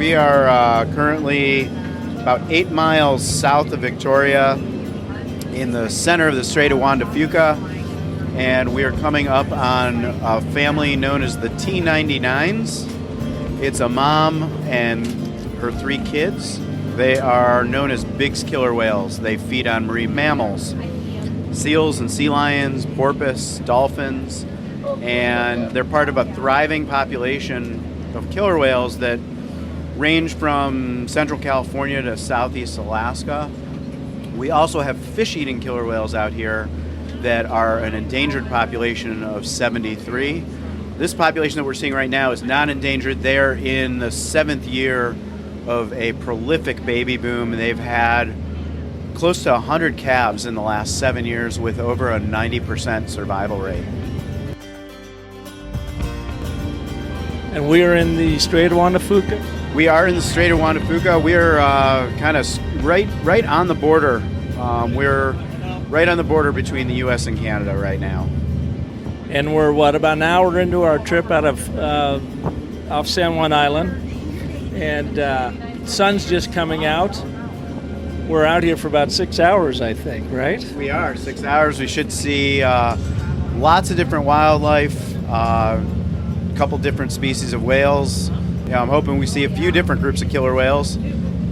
We are currently about 8 miles south of Victoria in the center of the Strait of Juan de Fuca, and we are coming up on a family known as the T99s. It's a mom and her 3 kids. They are known as Big's killer whales. They feed on marine mammals, seals and sea lions, porpoise, dolphins, and they're part of a thriving population of killer whales that range from Central California to Southeast Alaska. We also have fish-eating killer whales out here that are an endangered population of 73. This population that we're seeing right now is not endangered. They're in the 7th year of a prolific baby boom. They've had close to 100 calves in the last 7 years with over a 90% survival rate. And we are in the Strait of Juan de Fuca? We are in the Strait of Juan de Fuca. We're kind of right on the border. We're right on the border between the U.S. and Canada right now. And we're, about an hour into our trip out of off San Juan Island. And sun's just coming out. We're out here for about 6 hours, I think, right? We are. 6 hours. We should see lots of different wildlife, a couple different species of whales. I'm hoping we see a few different groups of killer whales.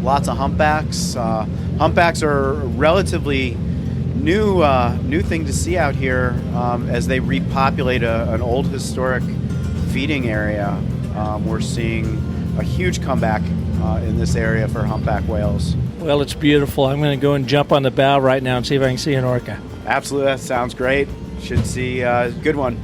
Lots of humpbacks. Humpbacks are a relatively new thing to see out here as they repopulate an old historic feeding area. We're seeing a huge comeback in this area for humpback whales. Well, it's beautiful. I'm going to go and jump on the bow right now and see if I can see an orca. Absolutely. That sounds great. Should see a good one.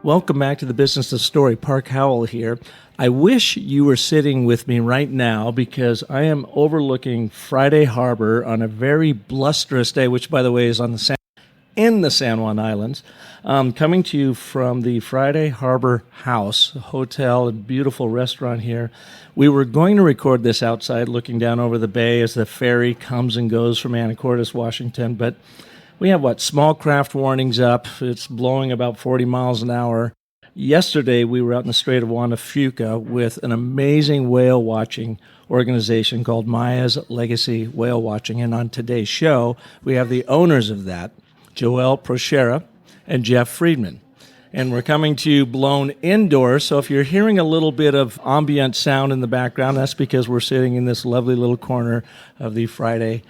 Welcome back to the Business of Story. Park Howell here. I wish you were sitting with me right now because I am overlooking Friday Harbor on a very blusterous day, which, by the way, is in the San Juan Islands. Coming to you from the Friday Harbor House, a hotel and beautiful restaurant here. We were going to record this outside looking down over the bay as the ferry comes and goes from Anacortes, Washington, but we have, small craft warnings up. It's blowing about 40 miles an hour. Yesterday, we were out in the Strait of Juan de Fuca with an amazing whale watching organization called Maya's Legacy Whale Watching. And on today's show, we have the owners of that, Joelle Prochera and Jeff Friedman. And we're coming to you blown indoors. So if you're hearing a little bit of ambient sound in the background, that's because we're sitting in this lovely little corner of the Friday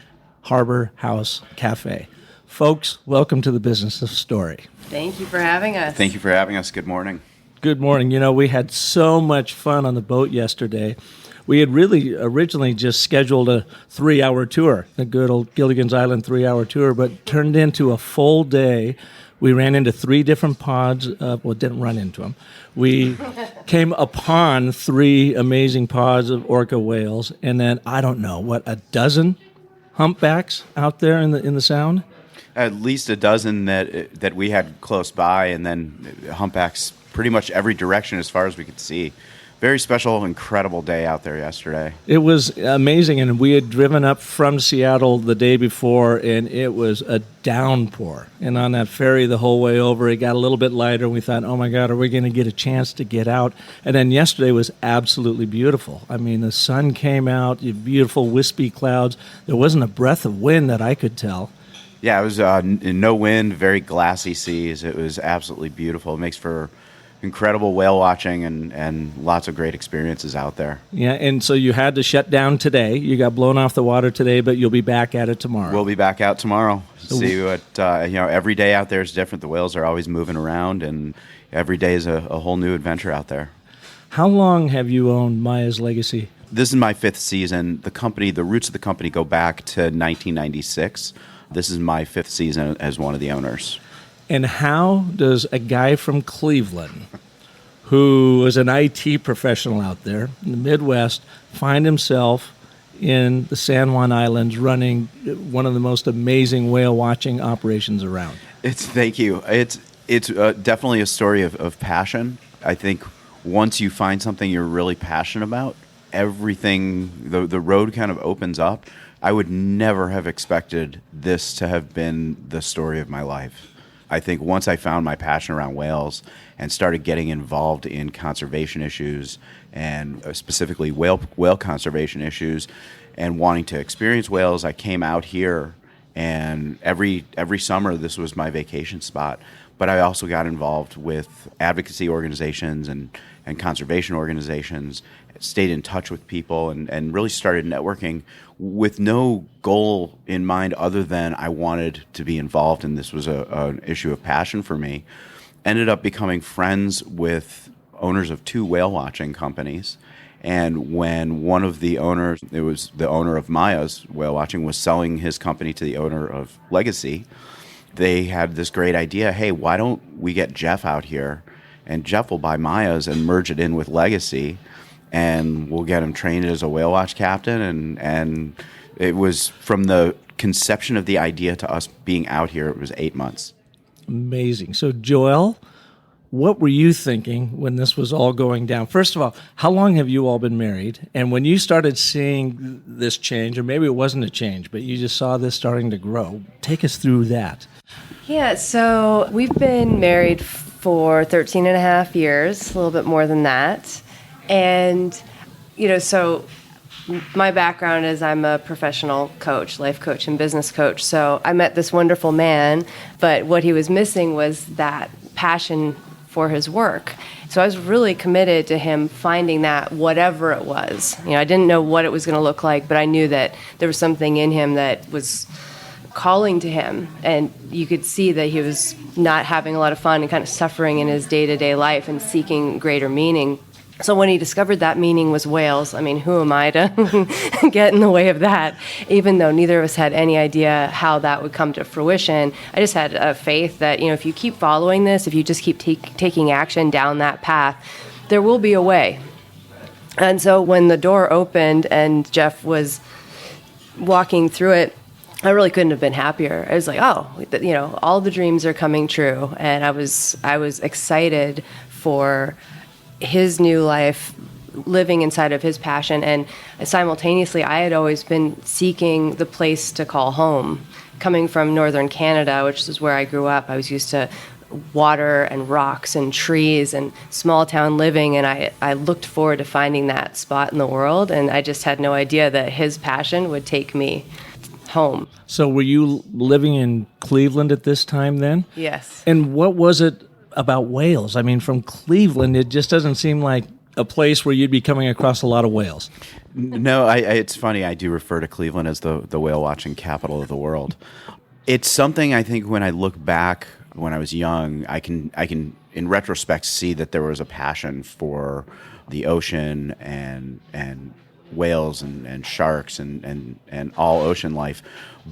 Harbor House Cafe. Folks, welcome to the Business of Story. Thank you for having us. Thank you for having us. Good morning. Good morning. We had so much fun on the boat yesterday. We had really originally just scheduled a 3-hour tour, a good old Gilligan's Island 3-hour tour, but turned into a full day. We ran into 3 different pods. Didn't run into them. We came upon 3 amazing pods of orca whales, and then, I don't know, a dozen humpbacks out there in the Sound? At least a dozen that we had close by, and then humpbacks pretty much every direction as far as we could see. Very special, incredible day out there yesterday. It was amazing, and we had driven up from Seattle the day before, and it was a downpour. And on that ferry the whole way over, it got a little bit lighter, and we thought, oh my God, are we going to get a chance to get out? And then yesterday was absolutely beautiful. I mean, the sun came out, beautiful wispy clouds. There wasn't a breath of wind that I could tell. Yeah, it was no wind, very glassy seas. It was absolutely beautiful. It makes for incredible whale watching and lots of great experiences out there. Yeah, and so you had to shut down today. You got blown off the water today, but you'll be back at it tomorrow. We'll be back out tomorrow. See what, every day out there is different. The whales are always moving around, and every day is a whole new adventure out there. How long have you owned Maya's Legacy? This is my 5th season. The roots of the company go back to 1996. This is my 5th season as one of the owners. And how does a guy from Cleveland, who is an IT professional out there in the Midwest, find himself in the San Juan Islands running one of the most amazing whale watching operations around? Thank you. It's definitely a story of passion. I think once you find something you're really passionate about, everything, the road kind of opens up. I would never have expected this to have been the story of my life. I think once I found my passion around whales and started getting involved in conservation issues and specifically whale conservation issues and wanting to experience whales, I came out here, and every summer this was my vacation spot. But I also got involved with advocacy organizations and conservation organizations, stayed in touch with people, and really started networking with no goal in mind other than I wanted to be involved, and this was an issue of passion for me. Ended up becoming friends with owners of 2 whale watching companies. And when one of the owners, it was the owner of Maya's Whale Watching, was selling his company to the owner of Legacy, they had this great idea. Hey, why don't we get Jeff out here, and Jeff will buy Maya's and merge it in with Legacy, and we'll get him trained as a whale watch captain. And it was from the conception of the idea to us being out here, it was 8 months. Amazing. So, Joelle, what were you thinking when this was all going down? First of all, how long have you all been married? And when you started seeing this change, or maybe it wasn't a change, but you just saw this starting to grow, take us through that. Yeah, so we've been married for 13 and a half years, a little bit more than that. And, so my background is I'm a professional coach, life coach and business coach. So I met this wonderful man, but what he was missing was that passion for his work. So I was really committed to him finding that, whatever it was. I didn't know what it was going to look like, but I knew that there was something in him that was calling to him, and you could see that he was not having a lot of fun and kind of suffering in his day-to-day life and seeking greater meaning. So when he discovered that meaning was whales, who am I to get in the way of that? Even though neither of us had any idea how that would come to fruition, I just had a faith that, if you keep following this, if you just keep taking action down that path, there will be a way. And so when the door opened and Jeff was walking through it, I really couldn't have been happier. I was like, all the dreams are coming true. And I was excited for his new life, living inside of his passion. And simultaneously, I had always been seeking the place to call home. Coming from northern Canada, which is where I grew up, I was used to water and rocks and trees and small town living, and I looked forward to finding that spot in the world, and I just had no idea that his passion would take me home. So were you living in Cleveland at this time then? Yes. And what was it about whales? From Cleveland, it just doesn't seem like a place where you'd be coming across a lot of whales. No, it's funny. I do refer to Cleveland as the whale watching capital of the world. It's something I think when I look back when I was young, I can in retrospect see that there was a passion for the ocean and whales and sharks and all ocean life.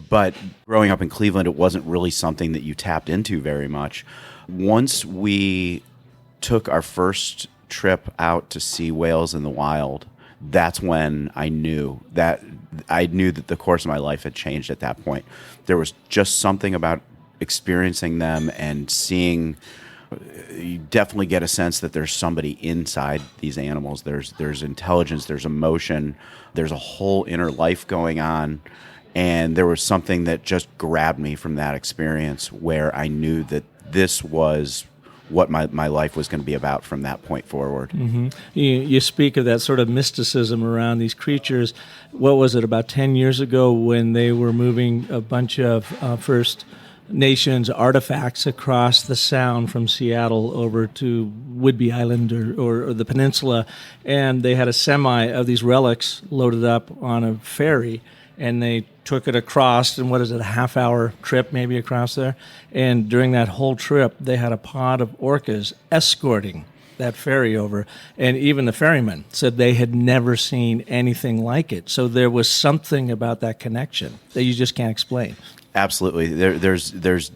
But growing up in Cleveland, it wasn't really something that you tapped into very much. Once we took our first trip out to see whales in the wild, that's when I knew that the course of my life had changed at that point. There was just something about experiencing them and seeing. You definitely get a sense that there's somebody inside these animals. There's intelligence, there's emotion, there's a whole inner life going on. And there was something that just grabbed me from that experience where I knew that this was what my life was going to be about from that point forward. Mm-hmm. You speak of that sort of mysticism around these creatures. What was it, about 10 years ago when they were moving a bunch of First Nations artifacts across the Sound from Seattle over to Whidbey Island or the peninsula, and they had a semi of these relics loaded up on a ferry, and they took it across, and what is it, a half-hour trip maybe across there? And during that whole trip, they had a pod of orcas escorting that ferry over, and even the ferryman said they had never seen anything like it. So there was something about that connection that you just can't explain. Absolutely. There's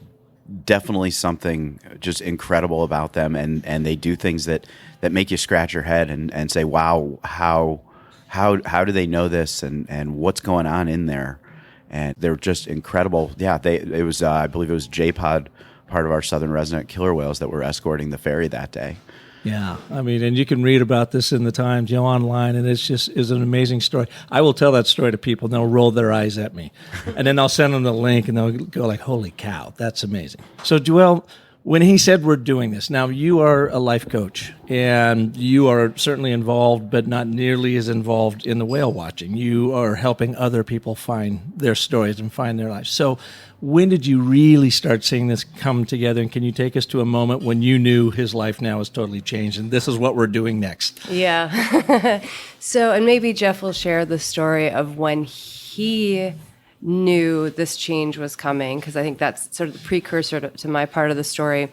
definitely something just incredible about them, and they do things that make you scratch your head and say, wow, how do they know this, and what's going on in there? And they're just incredible. Yeah, it was I believe it was J-Pod, part of our southern resident killer whales, that were escorting the ferry that day. Yeah, I mean, and you can read about this in the Times, online, and is an amazing story. I will tell that story to people, and they'll roll their eyes at me, and then I'll send them the link, and they'll go like, "Holy cow, that's amazing!" So, Joelle, when he said we're doing this, now you are a life coach, and you are certainly involved, but not nearly as involved in the whale watching. You are helping other people find their stories and find their lives. So, when did you really start seeing this come together? And can you take us to a moment when you knew his life now has totally changed, and this is what we're doing next? Yeah. So, and maybe Jeff will share the story of when he knew this change was coming, because I think that's sort of the precursor to my part of the story.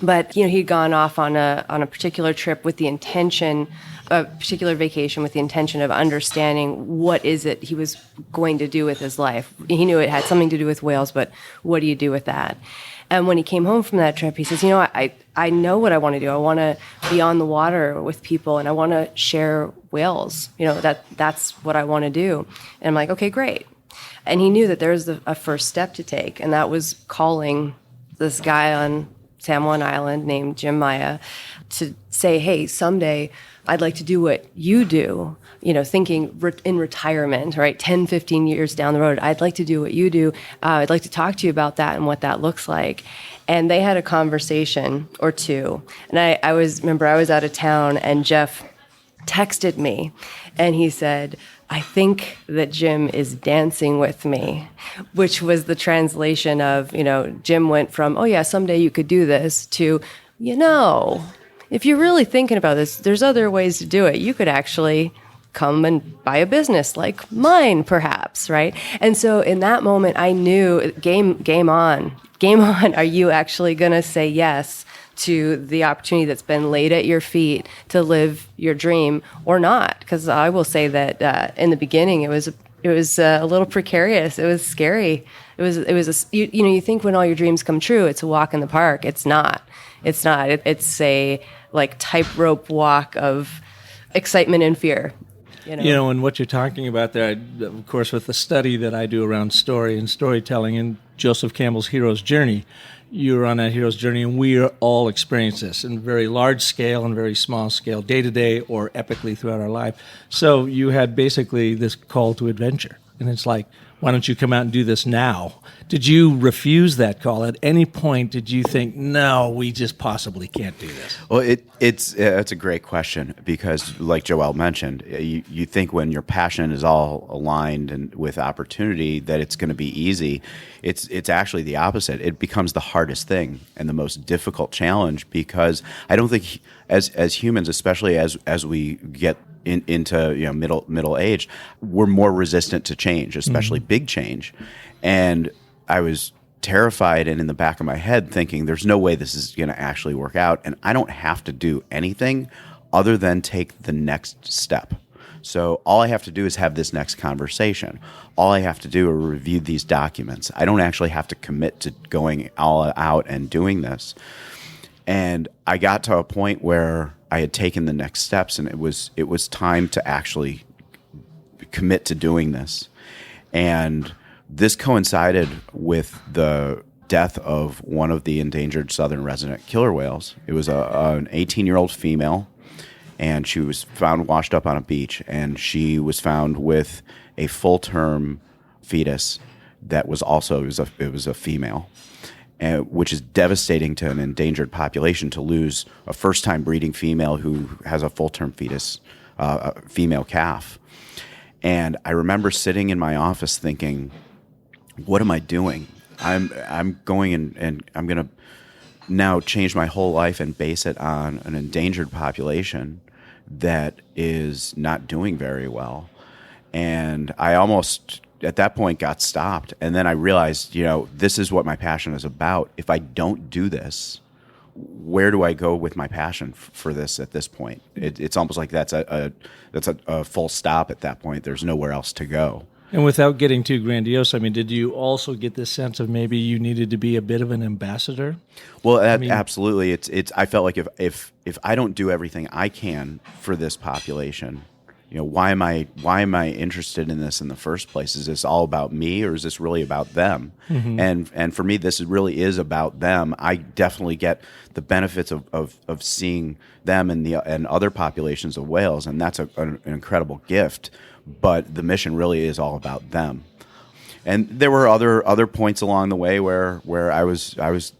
But he'd gone off on a particular trip with the intention, a particular vacation with the intention of understanding what is it he was going to do with his life. He knew it had something to do with whales, but what do you do with that? And when he came home from that trip, he says, I know what I want to do. I want to be on the water with people, and I want to share whales. That's what I want to do. And I'm like, okay, great. And he knew that there was a first step to take, and that was calling this guy on San Juan Island named Jim Maya to say, hey, someday I'd like to do what you do, thinking in retirement, right? 10, 15 years down the road, I'd like to do what you do. I'd like to talk to you about that and what that looks like. And they had a conversation or two. And I was out of town, and Jeff texted me, and he said, I think that Jim is dancing with me, which was the translation of, Jim went from, oh yeah, someday you could do this, to, if you're really thinking about this, there's other ways to do it. You could actually come and buy a business like mine, perhaps, right? And so in that moment, I knew, game on. Are you actually going to say yes to the opportunity that's been laid at your feet to live your dream, or not? Because I will say that in the beginning, it was a little precarious. It was scary. You think when all your dreams come true, it's a walk in the park. It's not. It's a tightrope walk of excitement and fear. And what you're talking about there, of course, with the study that I do around story and storytelling and Joseph Campbell's hero's journey, you're on that hero's journey, and we all experience this in very large scale and very small scale, day to day or epically throughout our life. So you had basically this call to adventure, and it's like, why don't you come out and do this now? Did you refuse that call? At any point, did you think, no, we just possibly can't do this? Well, it's a great question, because like Joelle mentioned, you think when your passion is all aligned and with opportunity that it's going to be easy. It's actually the opposite. It becomes the hardest thing and the most difficult challenge, because I don't think as humans, especially as we get into middle age, we're more resistant to change, especially big change. And I was terrified and in the back of my head thinking, there's no way this is going to actually work out, and I don't have to do anything other than take the next step. So all I have to do is have this next conversation. All I have to do is review these documents. I don't actually have to commit to going all out and doing this. And I got to a point where I had taken the next steps, and it was time to actually commit to doing this. And this coincided with the death of one of the endangered southern resident killer whales. It was an 18-year-old female, and she was found washed up on a beach, and she was found with a full-term fetus that was also it was a female, which is devastating to an endangered population, to lose a first-time breeding female who has a full-term fetus, a female calf. And I remember sitting in my office thinking, what am I doing? I'm going and I'm going to now change my whole life and base it on an endangered population that is not doing very well. And I almost, at that point, got stopped. And then I realized, this is what my passion is about. If I don't do this, where do I go with my passion for this at this point? It's almost like that's a full stop at that point. There's nowhere else to go. And without getting too grandiose, did you also get this sense of maybe you needed to be a bit of an ambassador? Well, absolutely. I felt like if I don't do everything I can for this population, why am I interested in this in the first place? Is this all about me, or is this really about them? And for me, this really is about them. I definitely get the benefits of seeing them and other populations of whales, and that's an incredible gift. But the mission really is all about them. And there were other points along the way where I was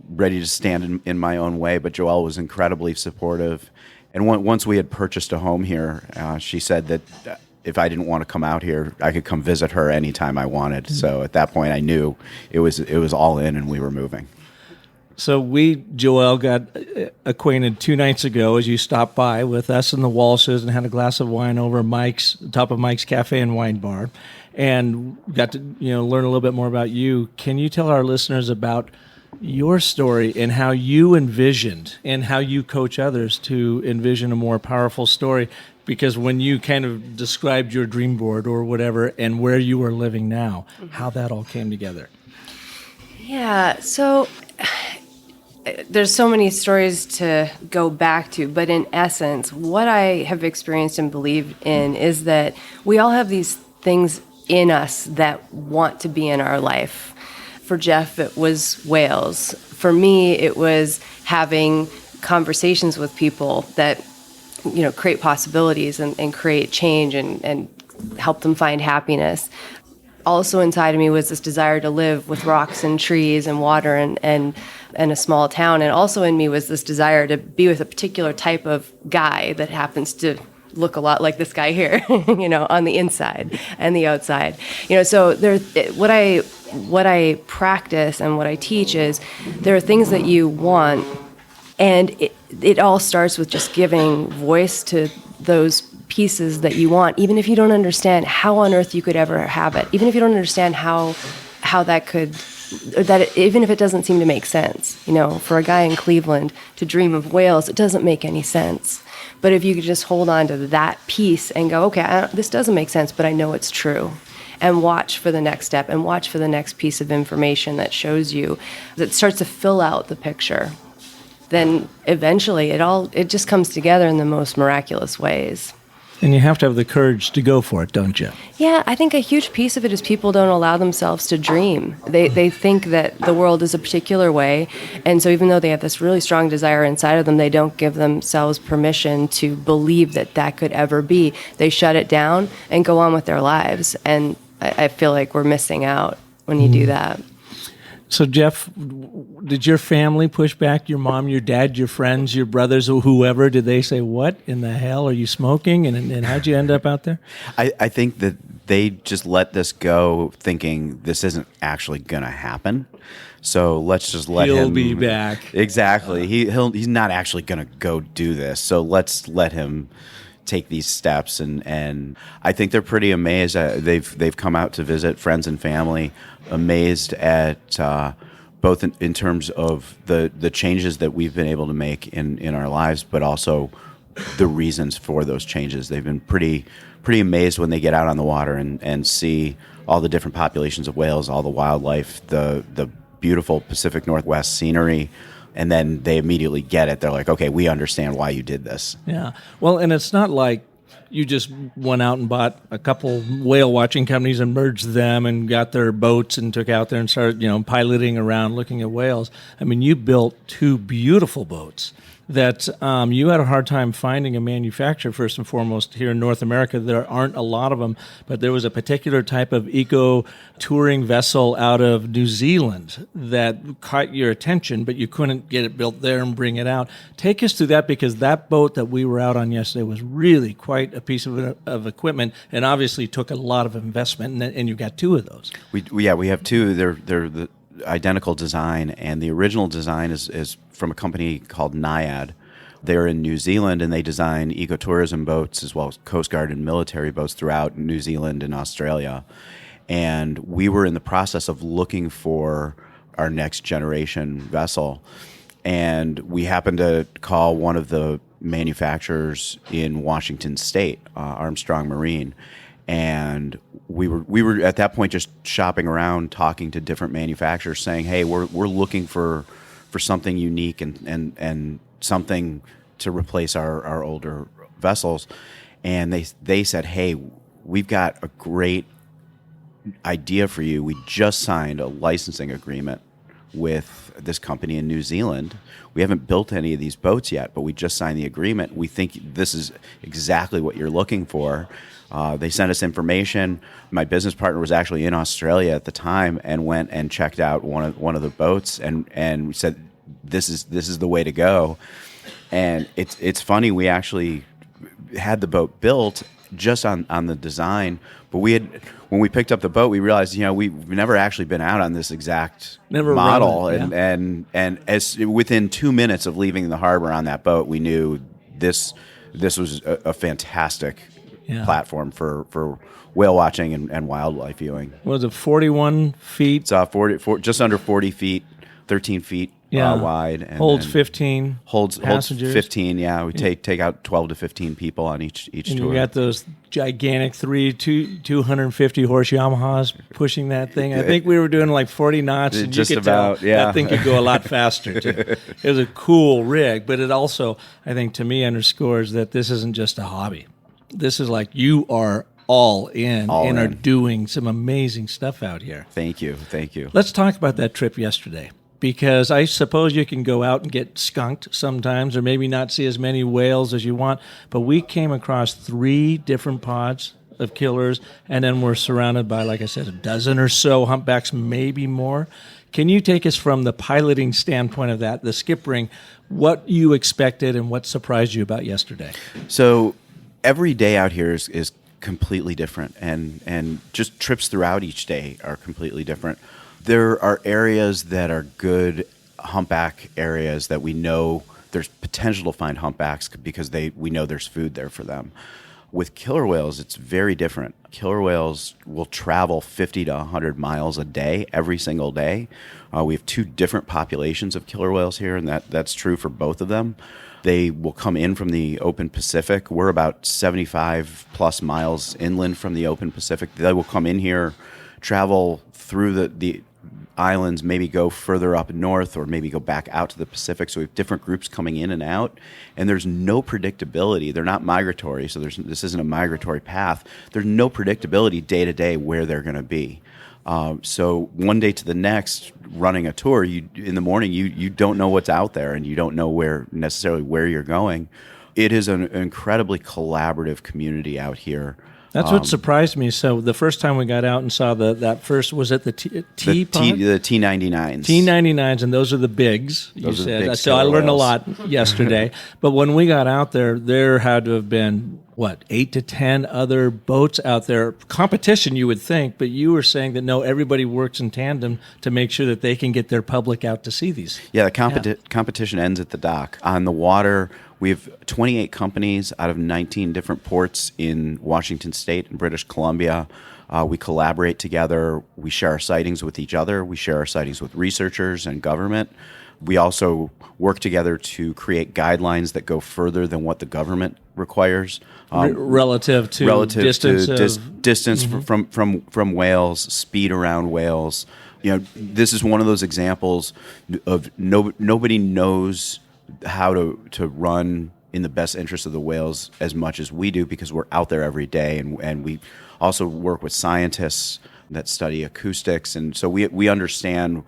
ready to stand in my own way, but Joelle was incredibly supportive. And once we had purchased a home here, she said that if I didn't want to come out here, I could come visit her anytime I wanted. So at that point, I knew it was all in, and we were moving. So Joelle, got acquainted 2 nights ago as you stopped by with us and the Walshes and had a glass of wine over top of Mike's Cafe and Wine Bar, and got to learn a little bit more about you. Can you tell our listeners about your story and how you envisioned and how you coach others to envision a more powerful story? Because when you kind of described your dream board or whatever and where you are living now, how that all came together. Yeah, so there's so many stories to go back to, but in essence, what I have experienced and believe in is that we all have these things in us that want to be in our life. For Jeff, it was whales. For me, it was having conversations with people that, create possibilities and create change and help them find happiness. Also inside of me was this desire to live with rocks and trees and water and a small town. And also in me was this desire to be with a particular type of guy that happens to look a lot like this guy here, on the inside and the outside. So what I practice and what I teach is there are things that you want, and it all starts with just giving voice to those pieces that you want, even if you don't understand how on earth you could ever have it, even if you don't understand how that could, even if it doesn't seem to make sense. For a guy in Cleveland to dream of whales, it doesn't make any sense. But if you could just hold on to that piece and go, okay, this doesn't make sense, but I know it's true, and watch for the next step and watch for the next piece of information that shows you, that starts to fill out the picture, then eventually it just comes together in the most miraculous ways. And you have to have the courage to go for it, don't you? Yeah, I think a huge piece of it is people don't allow themselves to dream. They think that the world is a particular way, and so even though they have this really strong desire inside of them, they don't give themselves permission to believe that could ever be. They shut it down and go on with their lives, and I feel like we're missing out when you do that. So, Jeff, did your family push back? Your mom, your dad, your friends, your brothers, or whoever? Did they say, what in the hell are you smoking? And how'd you end up out there? I think that they just let this go, thinking this isn't actually going to happen. So let's just let him. He'll be back. Exactly. He's not actually going to go do this. So let's let him take these steps, and I think they're pretty amazed. They've come out to visit friends and family, amazed at both in terms of the changes that we've been able to make in our lives, but also the reasons for those changes. They've been pretty amazed when they get out on the water and see all the different populations of whales, all the wildlife, the beautiful Pacific Northwest scenery. And then they immediately get it. They're like, okay, we understand why you did this. Yeah. Well, and it's not like you just went out and bought a couple whale watching companies and merged them and got their boats and took out there and started, piloting around looking at whales. I mean, you built 2 beautiful boats that you had a hard time finding a manufacturer, first and foremost, here in North America. There aren't a lot of them, but there was a particular type of eco-touring vessel out of New Zealand that caught your attention, but you couldn't get it built there and bring it out. Take us through that, because that boat that we were out on yesterday was really quite a piece of equipment, and obviously took a lot of investment, and you got 2 of those. We have 2. They're the identical design, and the original design is from a company called Naiad. They're in New Zealand, and they design ecotourism boats as well as Coast Guard and military boats throughout New Zealand and Australia. And we were in the process of looking for our next generation vessel, and we happened to call one of the manufacturers in Washington State, Armstrong Marine. And we were at that point just shopping around, talking to different manufacturers, saying, "Hey, we're looking for something unique and something to replace our older vessels." and they said, "Hey, we've got a great idea for you. We just signed a licensing agreement with this company in New Zealand. We haven't built any of these boats yet, but we just signed the agreement. We think this is exactly what you're looking for." They sent us information. My business partner was actually in Australia at the time and went and checked out one of the boats and said, "This is the way to go." And it's funny, we actually had the boat built just on the design, but when we picked up the boat, we realized, we've never actually been out on this exact model, and as within 2 minutes of leaving the harbor on that boat, we knew this was a fantastic platform for whale watching and wildlife viewing. Was it 41 feet? It's just under 40 feet, 13 feet wide. And holds 15 holds passengers. 15, yeah. We take out 12 to 15 people on each and tour. You got those gigantic 250 horse Yamahas pushing that thing. I think we were doing like 40 knots, and just you could about, tell that thing could go a lot faster too. It was a cool rig, but it also, I think, to me, underscores that this isn't just a hobby. This is like you are all in are doing some amazing stuff out here. Thank you. Let's talk about that trip yesterday, because I suppose you can go out and get skunked sometimes, or maybe not see as many whales as you want, but we came across 3 different pods of killers, and then we're surrounded by, like I said, a dozen or so humpbacks, maybe more. Can you take us from the piloting standpoint of that, the skip ring, what you expected and what surprised you about yesterday? So every day out here is completely different, and just trips throughout each day are completely different. There are areas that are good humpback areas that we know there's potential to find humpbacks because we know there's food there for them. With killer whales, it's very different. Killer whales will travel 50 to 100 miles a day, every single day. We have 2 different populations of killer whales here, and that's true for both of them. They will come in from the open Pacific. We're about 75 plus miles inland from the open Pacific. They will come in here, travel through the islands, maybe go further up north or maybe go back out to the Pacific. So we have different groups coming in and out, and there's no predictability. They're not migratory, so this isn't a migratory path. There's no predictability day to day where they're going to be. So one day to the next, running a tour, in the morning you don't know what's out there, and you don't know necessarily where you're going. It is an incredibly collaborative community out here. That's what surprised me. So the first time we got out and saw that first, was it the T pod? The T99s. T99s, and those are the bigs, you said. Big so I learned whales. a lot yesterday. But when we got out there had to have been, 8 to 10 other boats out there. Competition, you would think, but you were saying that no, everybody works in tandem to make sure that they can get their public out to see these. Yeah, the competition ends at the dock. On the water, we have 28 companies out of 19 different ports in Washington State and British Columbia. We collaborate together. We share our sightings with each other. We share our sightings with researchers and government. We also work together to create guidelines that go further than what the government requires. Relative to distance from whales, speed around whales. This is one of those examples of nobody knows how to run in the best interest of the whales as much as we do, because we're out there every day, and we also work with scientists that study acoustics, and so we understand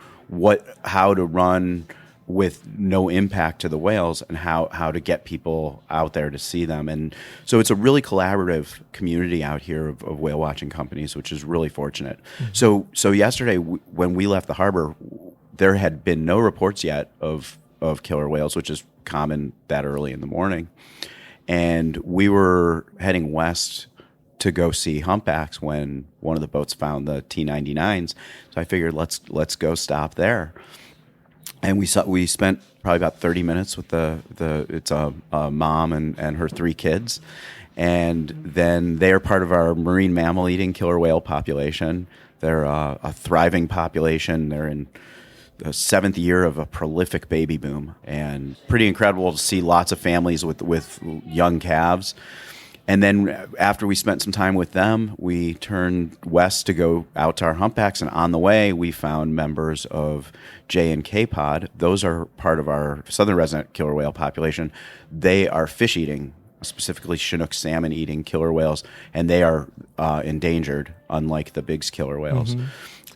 how to run with no impact to the whales, and how to get people out there to see them. And so it's a really collaborative community out here of whale watching companies, which is really fortunate. Mm-hmm. So yesterday, when we left the harbor, there had been no reports yet of killer whales, which is common that early in the morning. And we were heading west to go see humpbacks when one of the boats found the T99s. So I figured let's go stop there. And we spent probably about 30 minutes with it's a mom and her 3 kids. And then they are part of our marine mammal eating killer whale population. They're a thriving population. They're in the 7th year of a prolific baby boom, and pretty incredible to see lots of families with young calves. And then after we spent some time with them, we turned west to go out to our humpbacks, and on the way we found members of J and K pod. Those are part of our southern resident killer whale population. They are fish eating specifically Chinook salmon-eating killer whales, and they are endangered, unlike the Biggs killer whales.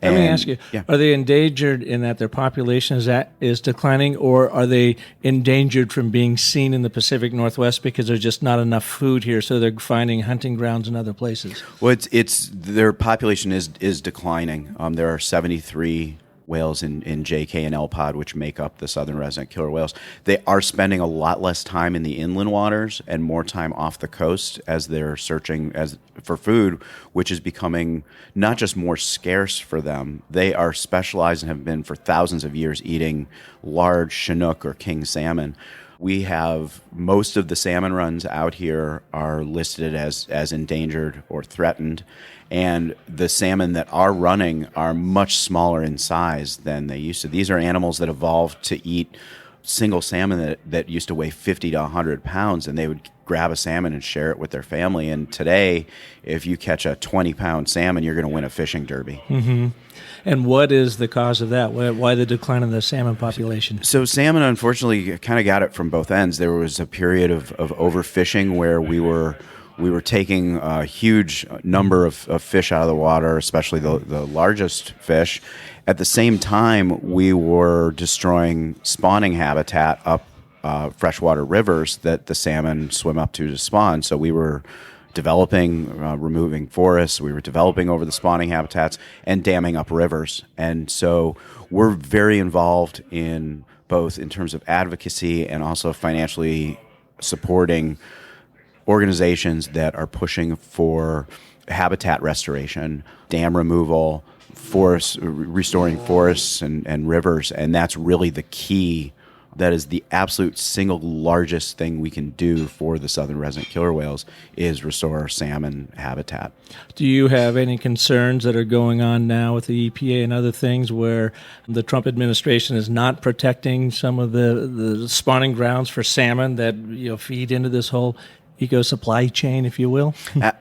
Let me ask you, are they endangered in that their population is declining, or are they endangered from being seen in the Pacific Northwest because there's just not enough food here, so they're finding hunting grounds in other places? Well, it's their population is declining. There are 73 whales in JK and L pod, which make up the southern resident killer whales. They are spending a lot less time in the inland waters and more time off the coast as they're searching for food, which is becoming not just more scarce for them. They are specialized and have been for thousands of years eating large Chinook or king salmon. We have most of the salmon runs out here are listed as endangered or threatened, and the salmon that are running are much smaller in size than they used to. These are animals that evolved to eat single salmon that used to weigh 50 to 100 pounds, and they would grab a salmon and share it with their family. And today, if you catch a 20-pound salmon, you're going to win a fishing derby. Mm-hmm. And what is the cause of that? Why the decline in the salmon population? So salmon, unfortunately, kind of got it from both ends. There was a period of overfishing where we were taking a huge number of fish out of the water, especially the largest fish. At the same time, we were destroying spawning habitat up freshwater rivers that the salmon swim up to spawn. So we were developing, removing forests. We were developing over the spawning habitats and damming up rivers. And so we're very involved in both in terms of advocacy and also financially supporting organizations that are pushing for habitat restoration, dam removal, restoring forests and rivers. And that's really the key. That is the absolute single largest thing we can do for the southern resident killer whales is restore our salmon habitat. Do you have any concerns that are going on now with the EPA and other things where the Trump administration is not protecting some of the spawning grounds for salmon that feed into this whole eco supply chain, if you will?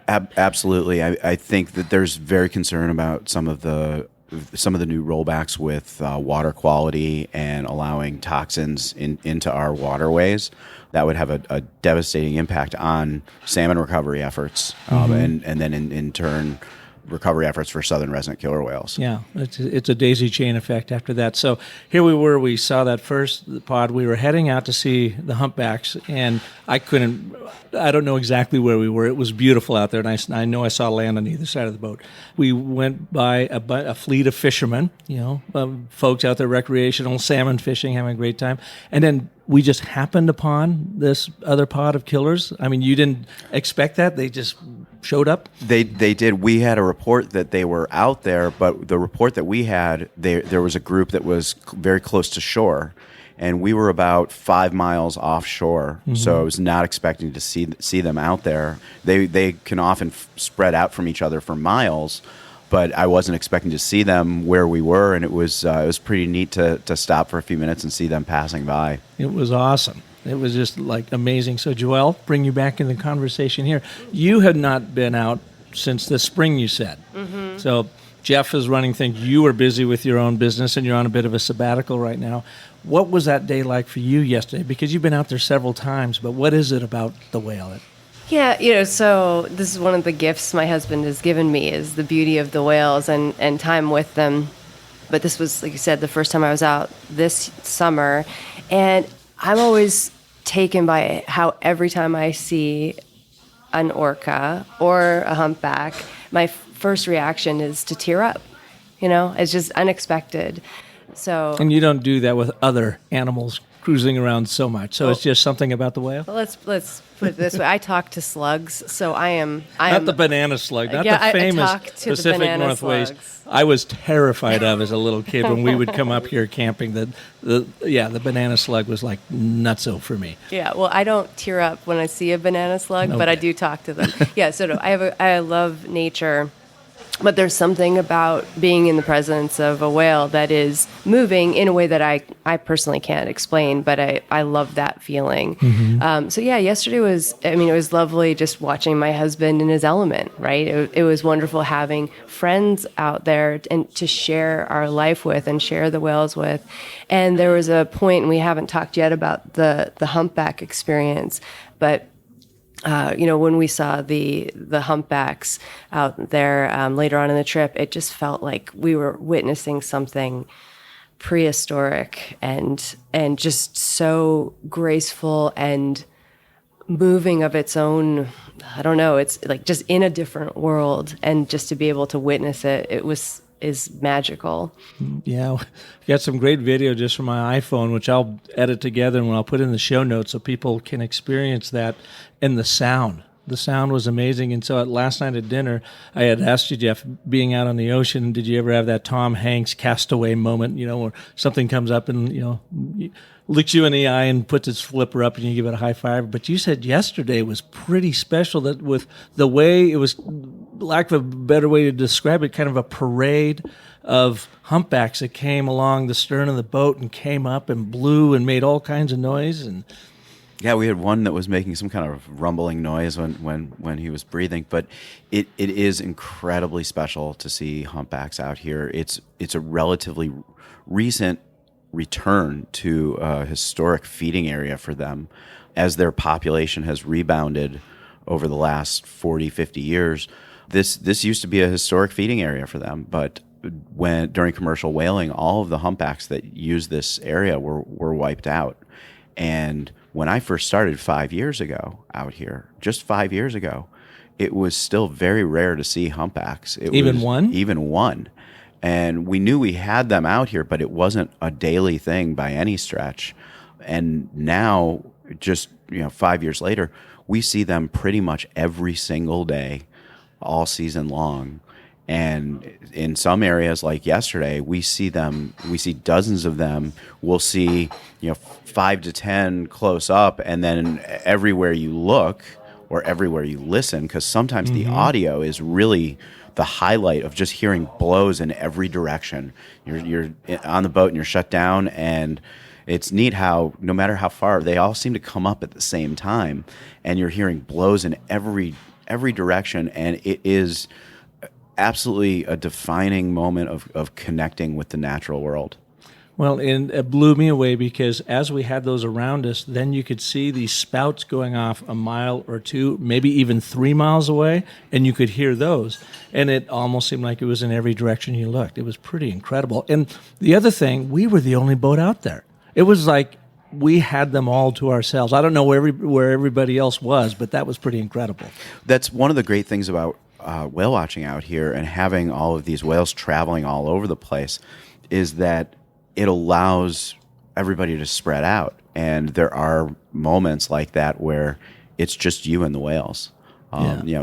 Absolutely. I think that there's very concern about some of the new rollbacks with water quality and allowing toxins into our waterways. That would have a devastating impact on salmon recovery efforts, and then in turn recovery efforts for southern resident killer whales. Yeah, it's a daisy chain effect after that. So here we were, we saw that first pod, we were heading out to see the humpbacks, and I don't know exactly where we were. It was beautiful out there, and I know I saw land on either side of the boat. We went by a fleet of fishermen, folks out there recreational salmon fishing, having a great time, and then we just happened upon this other pod of killers. I mean, you didn't expect that? They just showed up? They did. We had a report that they were out there, but the report that we had, there was a group that was very close to shore, and we were about 5 miles offshore, so I was not expecting to see them out there. They can often spread out from each other for miles, but I wasn't expecting to see them where we were, and it was pretty neat to stop for a few minutes and see them passing by. It was awesome. It was just like amazing. So Joelle, bring you back in the conversation here. You had not been out since the spring, you said. Mm-hmm. So Jeff is running things. You were busy with your own business, and you're on a bit of a sabbatical right now. What was that day like for you yesterday? Because you've been out there several times, but what is it about the whale? Yeah, so this is one of the gifts my husband has given me is the beauty of the whales and time with them. But this was, like you said, the first time I was out this summer. And I'm always taken by how every time I see an orca or a humpback, my first reaction is to tear up. It's just unexpected. So, and you don't do that with other animals cruising around so much. So it's just something about the whale? Well, let's put it this way. I talk to slugs, so I am not the banana slug, not the famous Pacific Northwest. I was terrified of as a little kid when we would come up here camping. The banana slug was like nutso for me. Yeah, well, I don't tear up when I see a banana slug, but I do talk to them. Yeah, so I love nature. But there's something about being in the presence of a whale that is moving in a way that I personally can't explain, but I love that feeling. Mm-hmm. So yeah, yesterday it was lovely just watching my husband in his element, right? It was wonderful having friends out there and to share our life with and share the whales with. And there was a point, and we haven't talked yet about the humpback experience, but When we saw the humpbacks out there later on in the trip, it just felt like we were witnessing something prehistoric and just so graceful and moving of its own. I don't know. It's like just in a different world, and just to be able to witness it, is magical. Yeah, we got some great video just from my iPhone, which I'll edit together and I'll put in the show notes so people can experience that. And the sound. The sound was amazing. And so last night at dinner, I had asked you, Jeff, being out on the ocean, did you ever have that Tom Hanks castaway moment, where something comes up and, looks you in the eye and puts its flipper up and you give it a high five? But you said yesterday was pretty special, that with the way it was, lack of a better way to describe it, kind of a parade of humpbacks that came along the stern of the boat and came up and blew and made all kinds of noise. And yeah, we had one that was making some kind of rumbling noise when he was breathing, but it is incredibly special to see humpbacks out here. It's a relatively recent return to a historic feeding area for them, as their population has rebounded over the last 40, 50 years. This used to be a historic feeding area for them, but during commercial whaling, all of the humpbacks that use this area were wiped out. And when I first started 5 years ago out here, just 5 years ago, it was still very rare to see humpbacks. Even one? Even one. And we knew we had them out here, but it wasn't a daily thing by any stretch. And now, just 5 years later, we see them pretty much every single day, all season long. And in some areas, like yesterday, we see dozens of them. We'll see 5 to 10 close up, and then everywhere you look or everywhere you listen, because sometimes the audio is really the highlight of just hearing blows in every direction. You're on the boat and you're shut down, and it's neat how no matter how far, they all seem to come up at the same time, and you're hearing blows in every direction, and it is absolutely a defining moment of connecting with the natural world. Well, and it blew me away, because as we had those around us, then you could see these spouts going off a mile or two, maybe even 3 miles away, and you could hear those. And it almost seemed like it was in every direction you looked. It was pretty incredible. And the other thing, we were the only boat out there. It was like we had them all to ourselves. I don't know where everybody else was, but that was pretty incredible. That's one of the great things about whale watching out here and having all of these whales traveling all over the place, is that it allows everybody to spread out. And there are moments like that where it's just you and the whales.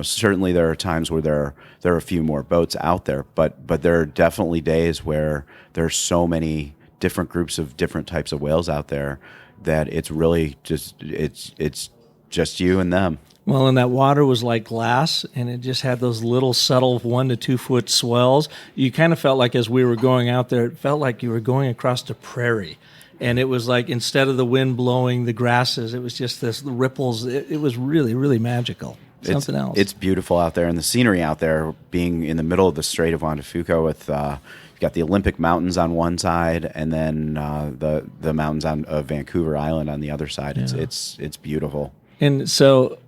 Certainly there are times where there are a few more boats out there, but there are definitely days where there's so many different groups of different types of whales out there that it's really it's just you and them. Well, and that water was like glass, and it just had those little subtle 1 to 2 foot swells. You kind of felt like, as we were going out there, it felt like you were going across the prairie. And it was like, instead of the wind blowing the grasses, it was just the ripples. It was really, really magical. Something else. It's beautiful out there, and the scenery out there, being in the middle of the Strait of Juan de Fuca with you've got the Olympic Mountains on one side, and then the mountains of Vancouver Island on the other side. Yeah. It's beautiful. And so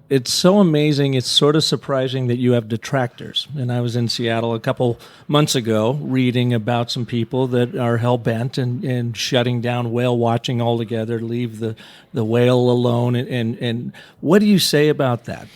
it's so amazing. It's sort of surprising that you have detractors. And I was in Seattle a couple months ago reading about some people that are hell-bent and shutting down whale watching altogether, leave the whale alone. And what do you say about that?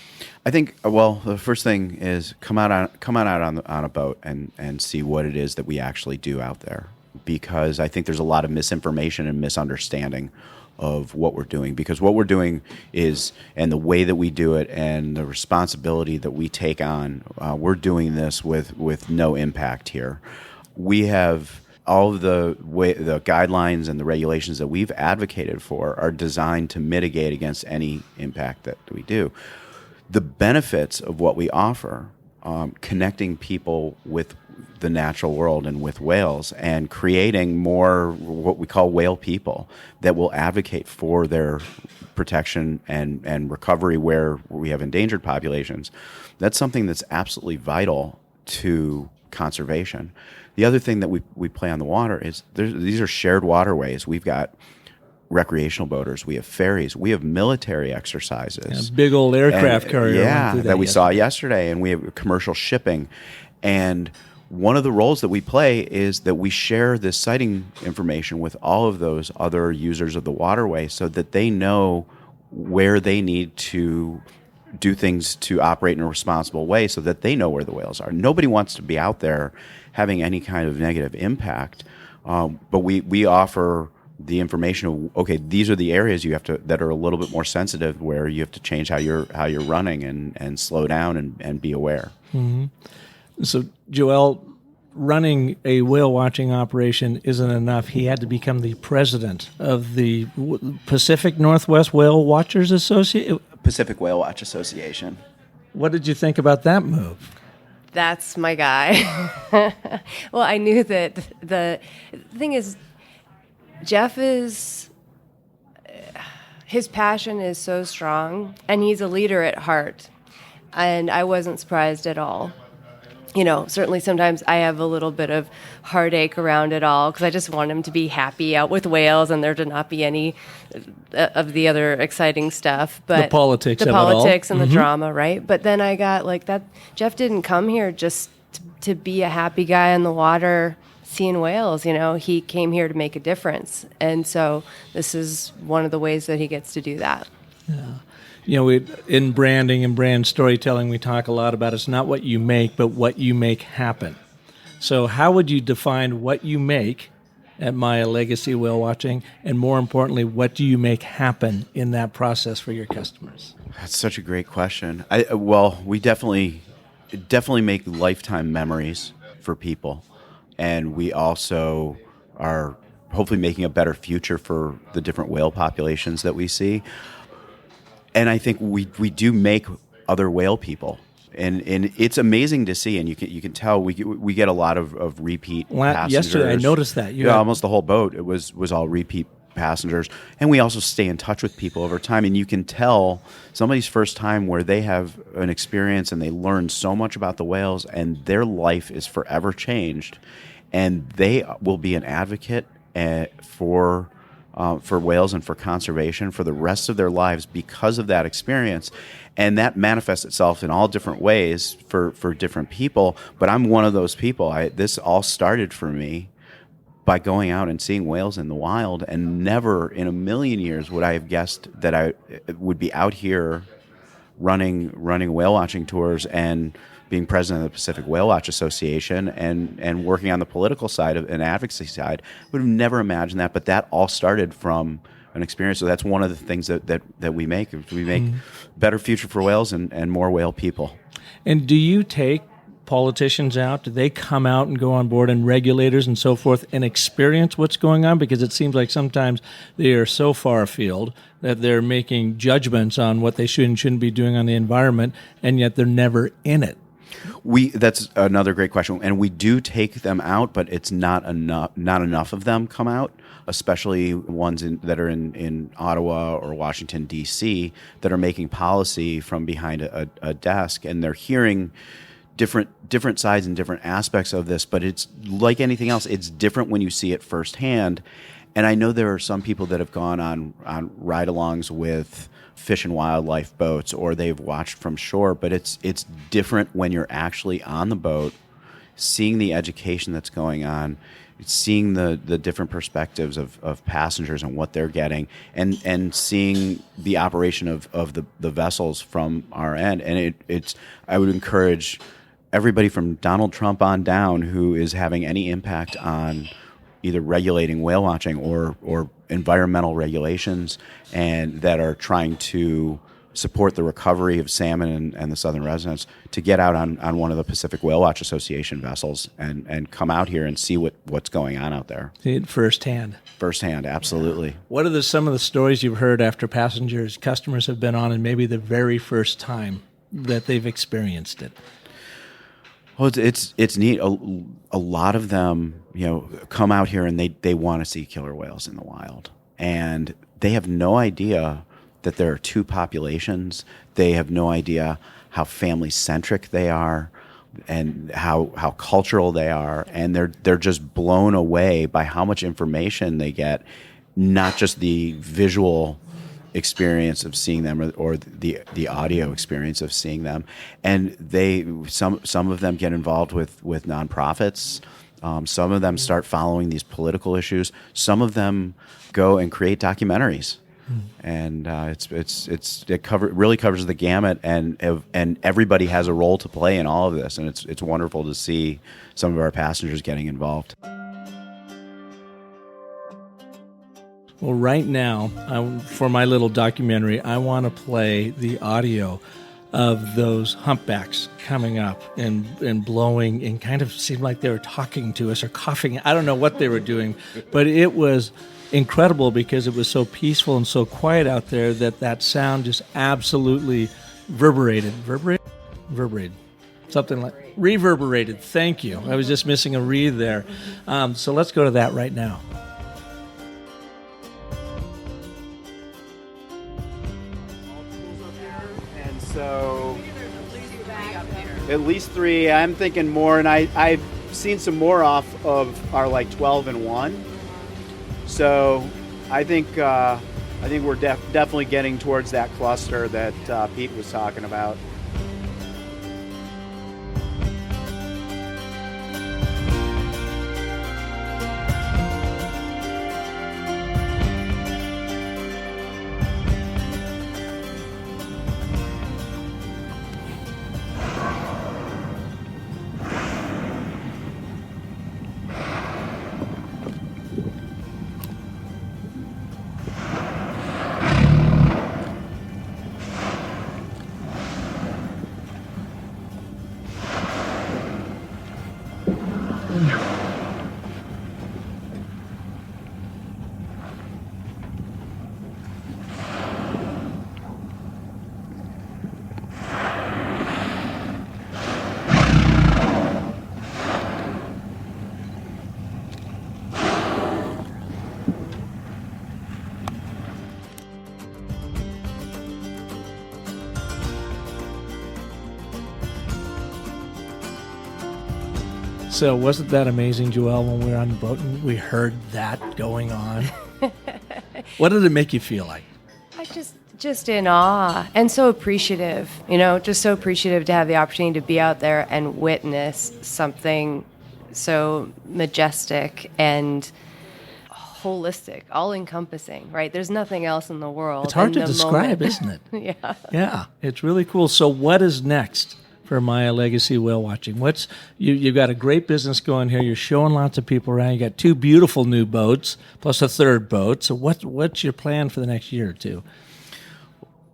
I think, well, the first thing is come out on a boat and see what it is that we actually do out there. Because I think there's a lot of misinformation and misunderstanding of what we're doing, because what we're doing is, and the way that we do it and the responsibility that we take on, we're doing this with no impact here. We have all of the guidelines and the regulations that we've advocated for are designed to mitigate against any impact that we do. The benefits of what we offer, connecting people with the natural world and with whales, and creating more what we call whale people that will advocate for their protection and recovery where we have endangered populations. That's something that's absolutely vital to conservation. The other thing that we play on the water is these are shared waterways. We've got recreational boaters, we have ferries, we have military exercises. A big old aircraft carrier. That we saw yesterday, and we have commercial shipping. And one of the roles that we play is that we share this sighting information with all of those other users of the waterway so that they know where they need to do things to operate in a responsible way, so that they know where the whales are. Nobody wants to be out there having any kind of negative impact, but we offer the information of, okay, these are the areas you have to that are a little bit more sensitive, where you have to change how you're running and slow down and be aware. Mm-hmm. So Joelle, running a whale watching operation isn't enough. He had to become the president of the Pacific Northwest Whale Watchers Association. Pacific Whale Watch Association. What did you think about that move? That's my guy. Well, I knew that the thing is, Jeff is, his passion is so strong, and he's a leader at heart. And I wasn't surprised at all. You know, certainly sometimes I have a little bit of heartache around it all, because I just want him to be happy out with whales and there to not be any of the other exciting stuff. But the politics and mm-hmm. the drama, right? But then I got like that. Jeff didn't come here just to be a happy guy in the water seeing whales. You know, he came here to make a difference. And so this is one of the ways that he gets to do that. Yeah. You know, in branding and brand storytelling, we talk a lot about it's not what you make, but what you make happen. So how would you define what you make at Maya Legacy Whale Watching, and more importantly, what do you make happen in that process for your customers? That's such a great question. We definitely make lifetime memories for people, and we also are hopefully making a better future for the different whale populations that we see. And I think we do make other whale people, and it's amazing to see. And you can tell we get a lot of repeat passengers. Yesterday, I noticed that. Almost the whole boat it was all repeat passengers, and we also stay in touch with people over time. And you can tell somebody's first time where they have an experience and they learn so much about the whales, and their life is forever changed, and they will be an advocate for whales and for conservation for the rest of their lives because of that experience. And that manifests itself in all different ways for different people. But I'm one of those people. This all started for me by going out and seeing whales in the wild, and never in a million years would I have guessed that I would be out here running whale watching tours and being president of the Pacific Whale Watch Association and working on the political side of an advocacy side. I would have never imagined that, but that all started from an experience. So that's one of the things that we make. We make better future for whales and more whale people. And do you take politicians out? Do they come out and go on board, and regulators and so forth, and experience what's going on? Because it seems like sometimes they are so far afield that they're making judgments on what they should and shouldn't be doing on the environment, and yet they're never in it. That's another great question, and we do take them out, but it's not enough. Not enough of them come out, especially ones that are in Ottawa or Washington D.C. that are making policy from behind a desk, and they're hearing different sides and different aspects of this. But it's like anything else; it's different when you see it firsthand. And I know there are some people that have gone on ride-alongs with fish and wildlife boats, or they've watched from shore, but it's different when you're actually on the boat, seeing the education that's going on, seeing the different perspectives of passengers and what they're getting, and seeing the operation of the vessels from our end. And I would encourage everybody from Donald Trump on down who is having any impact on either regulating whale watching or environmental regulations, and that are trying to support the recovery of salmon and the southern residents, to get out on one of the Pacific Whale Watch Association vessels and come out here and see what's going on out there. See it firsthand. Firsthand, absolutely. What are some of the stories you've heard after customers have been on, and maybe the very first time that they've experienced it? Well, it's neat. A lot of them, come out here and they want to see killer whales in the wild, and they have no idea that there are two populations. They have no idea how family centric they are, and how cultural they are, and they're just blown away by how much information they get not just the visual experience of seeing them or the audio experience of seeing them. And some of them get involved with nonprofits. Some of them start following these political issues. Some of them go and create documentaries. And really covers the gamut, and everybody has a role to play in all of this, and it's wonderful to see some of our passengers getting involved. Well, right now, for my little documentary, I want to play the audio of those humpbacks coming up and blowing, and kind of seemed like they were talking to us or coughing. I don't know what they were doing, but it was incredible because it was so peaceful and so quiet out there that sound just absolutely reverberated. Something like reverberated. Thank you. I was just missing a re there. So let's go to that right now. And so at least 3. I'm thinking more, and I've seen some more off of our 12 and 1. So I think we're definitely getting towards that cluster that Pete was talking about. So wasn't that amazing, Joelle, when we were on the boat and we heard that going on? What did it make you feel like? I just in awe and so appreciative, just so appreciative to have the opportunity to be out there and witness something so majestic and holistic, all-encompassing, right? There's nothing else in the world. It's hard to describe, isn't it? Yeah. Yeah, it's really cool. So what is next for Maya Legacy Whale Watching? You've got a great business going here. You're showing lots of people around. You got 2 beautiful new boats plus a 3rd boat. So what's your plan for the next year or 2?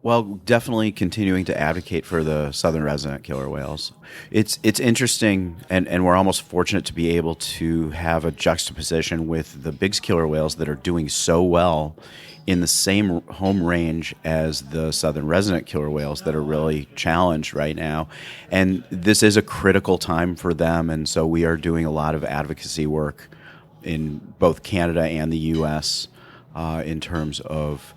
Well, definitely continuing to advocate for the southern resident killer whales. It's interesting, and we're almost fortunate to be able to have a juxtaposition with the big killer whales that are doing so well in the same home range as the southern resident killer whales that are really challenged right now. And this is a critical time for them, and so we are doing a lot of advocacy work in both Canada and the U.S. In terms of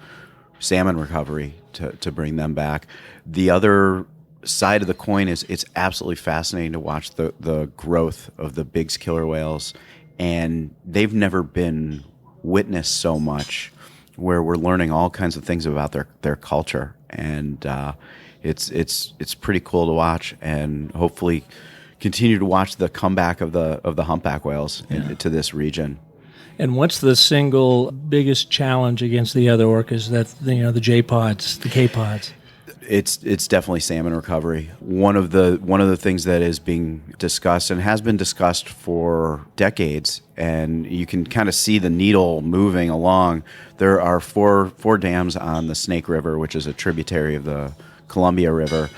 salmon recovery to bring them back. The other side of the coin is it's absolutely fascinating to watch the growth of the big killer whales, and they've never been witnessed so much, where we're learning all kinds of things about their culture, and it's pretty cool to watch, and hopefully continue to watch the comeback of the humpback whales into this region. And what's the single biggest challenge against the other orcas? That the J pods, the K pods. It's definitely salmon recovery. One of the things that is being discussed and has been discussed for decades, and you can kind of see the needle moving along. There are four dams on the Snake River, which is a tributary of the Columbia River,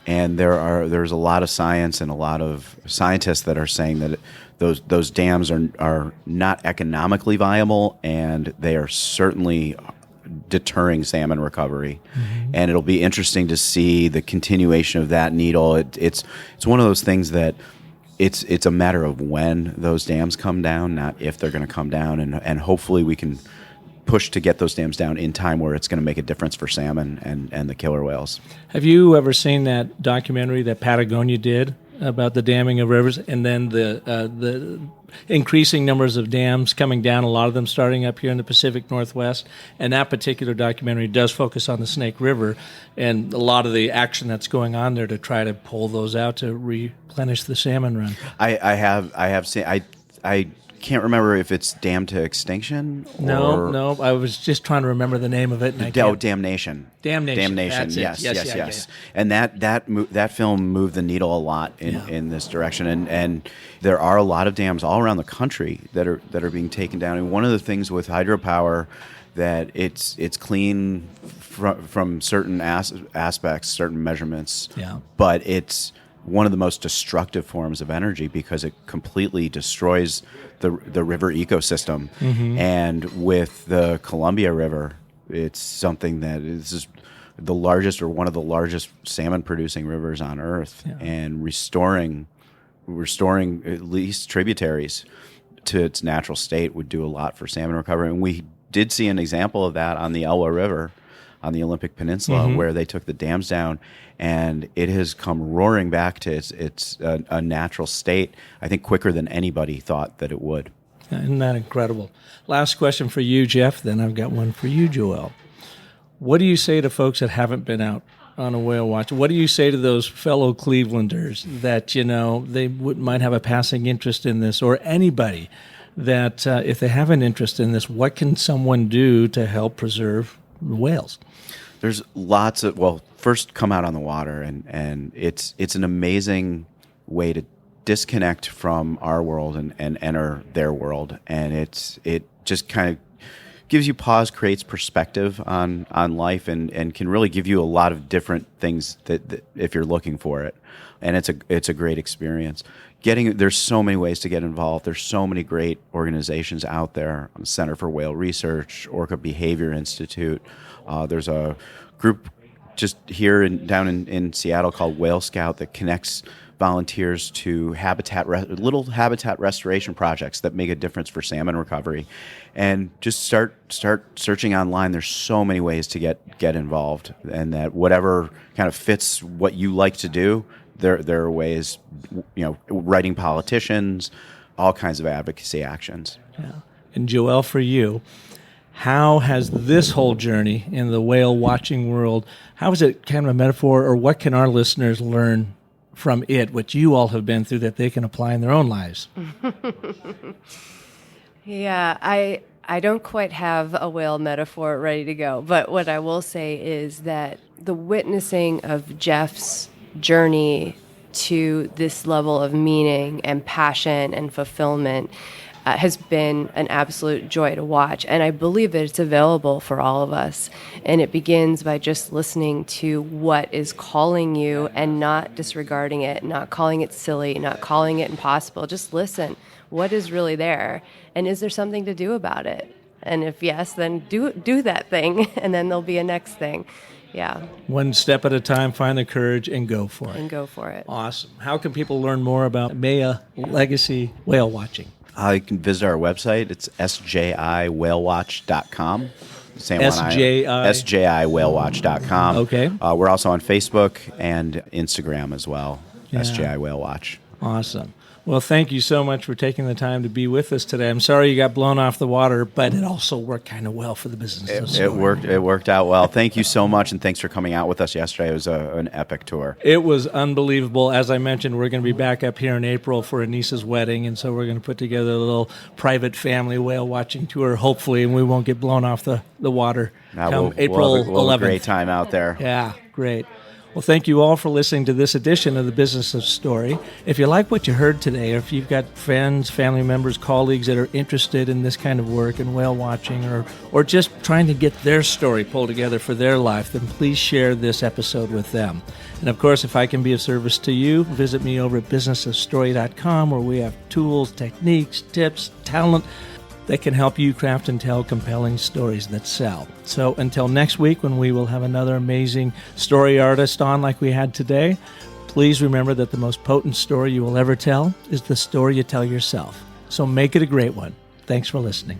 and there's a lot of science and a lot of scientists that are saying that those dams are not economically viable, and they are certainly deterring salmon recovery. Mm-hmm. And it'll be interesting to see the continuation of that needle. It's one of those things that it's a matter of when those dams come down, not if they're going to come down, and hopefully we can push to get those dams down in time where it's going to make a difference for salmon and the killer whales. Have you ever seen that documentary that Patagonia did about the damming of rivers, and then the increasing numbers of dams coming down, a lot of them starting up here in the Pacific Northwest. And that particular documentary does focus on the Snake River and a lot of the action that's going on there to try to pull those out to replenish the salmon run. I have seen. I can't remember if it's Damned to Extinction. No. I was just trying to remember the name of it. And Damnation. Damnation. Damnation. That's it. Yes. And that film moved the needle a lot in this direction. And there are a lot of dams all around the country that are being taken down. And one of the things with hydropower that it's clean from certain aspects, certain measurements. Yeah. But it's one of the most destructive forms of energy because it completely destroys the river ecosystem. Mm-hmm. And with the Columbia River, it's something that is the largest or one of the largest salmon producing rivers on Earth. Yeah. And restoring at least tributaries to its natural state would do a lot for salmon recovery. And we did see an example of that on the Elwha River on the Olympic Peninsula, mm-hmm. where they took the dams down, and it has come roaring back to its a natural state, I think, quicker than anybody thought that it would. Isn't that incredible? Last question for you, Jeff, then I've got one for you, Joelle. What do you say to folks that haven't been out on a whale watch? What do you say to those fellow Clevelanders that, they might have a passing interest in this, or anybody that if they have an interest in this, what can someone do to help preserve whales? There's lots of, first come out on the water, and it's an amazing way to disconnect from our world and enter their world. And it just kind of gives you pause, creates perspective on life, and can really give you a lot of different things that if you're looking for it. And it's a great experience. There's so many ways to get involved. There's so many great organizations out there. Center for Whale Research, Orca Behavior Institute. There's a group just here down in Seattle called Whale Scout that connects volunteers to little habitat restoration projects that make a difference for salmon recovery. And just start searching online. There's so many ways to get involved, and that whatever kind of fits what you like to do, there are ways, writing politicians, all kinds of advocacy actions. Yeah. And Joelle, for you, how has this whole journey in the whale watching world, how is it kind of a metaphor, or what can our listeners learn from it, what you all have been through, that they can apply in their own lives? Yeah, I don't quite have a whale metaphor ready to go, but what I will say is that the witnessing of Jeff's journey to this level of meaning and passion and fulfillment has been an absolute joy to watch. And I believe that it's available for all of us. And it begins by just listening to what is calling you and not disregarding it, not calling it silly, not calling it impossible. Just listen. What is really there? And is there something to do about it? And if yes, then do that thing, and then there'll be a next thing. Yeah. One step at a time, find the courage and go for it. Awesome. How can people learn more about Maya Legacy whale watching? You can visit our website. It's sjiwhalewatch.com. sjiwhalewatch.com. Okay. We're also on Facebook and Instagram as well. Yeah. SJI Whale Watch. Awesome. Well, thank you so much for taking the time to be with us today. I'm sorry you got blown off the water, but it also worked kind of well for the business. It worked out well. Thank you so much, and thanks for coming out with us yesterday. It was an epic tour. It was unbelievable. As I mentioned, we're going to be back up here in April for a niece's wedding, and so we're going to put together a little private family whale watching tour, hopefully, and we won't get blown off the water come April 11th. We'll have a great time out there. Yeah, great. Well, thank you all for listening to this edition of The Business of Story. If you like what you heard today, or if you've got friends, family members, colleagues that are interested in this kind of work and whale watching, or just trying to get their story pulled together for their life, then please share this episode with them. And of course, if I can be of service to you, visit me over at businessofstory.com, where we have tools, techniques, tips, talent that can help you craft and tell compelling stories that sell. So until next week, when we will have another amazing story artist on like we had today, please remember that the most potent story you will ever tell is the story you tell yourself. So make it a great one. Thanks for listening.